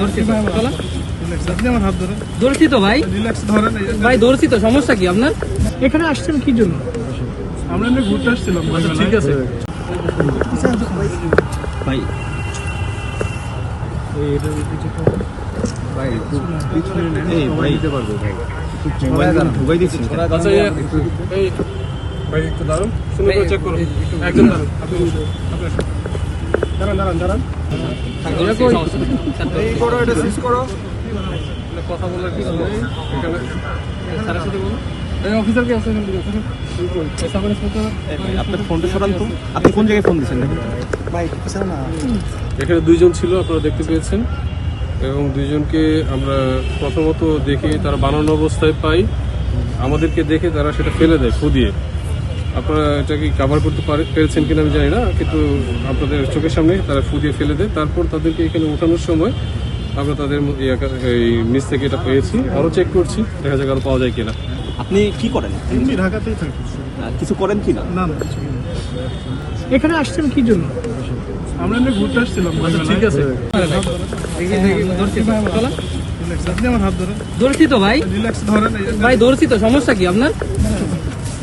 ধরছি তো, চলো। আপনি আমার হাত ধরেন, ধরছি তো ভাই, রিল্যাক্স ধরেন। ভাই ধরছি তো, সমস্যা কি আপনার? এখানে আসছেন কি জন্য? আমরা এমনি ঘুরতে আসছিলাম। আচ্ছা ঠিক আছে ভাই। আচ্ছা এই ভাই একটু দাঁড়ান, সুন্দর করে চেক করুন। একজন দাঁড়ান, আপনি দাঁড়ান দাঁড়ান। এই করো, এটা সিজ করো। কথা বলার কি এখানে স্যারের সাথে বলুন। এই অফিসার কে আছে এখানে? Sub inspector. আপনার ফোনটা সরান তো। আপনি কোন জায়গায় ফোন দিয়েছেন? ভাই কিছু না। এখানে দুইজন ছিল, আপনারা দেখতে পেয়েছেন, এবং দুইজনকে আমরা প্রথমত দেখে তারা বানানো অবস্থায় পাই। আমাদেরকে দেখে তারা সেটা ফেলে দেয় ফু দিয়ে। আপনারা এটাকে কাভার করতে পেরেছেন কিনা আমি জানি না, কিন্তু আপনাদের চোখের সামনে তারা ফু দিয়ে ফেলে দেয়। তারপর তাদেরকে এখানে ওঠানোর সময় আমরা তাদের এই নিচ থেকে এটা পেয়েছি, আরও চেক করছি, দেখা যাক আরও পাওয়া যায় কিনা। আপনি কি করেন? এমনি ঢাকাতেই থাকি। কিছু করেন কি না? না না কিছু না। এখানে আসছেন কি জন্য? আমরা এমনি ঘুরতে আসছিলাম। আচ্ছা ঠিক আছে ধরছি তো, চলো। আপনি আমার হাত ধরেন, ধরছি তো ভাই, রিল্যাক্স ধরেন। ভাই ধরছি তো, সমস্যা কি আপনার?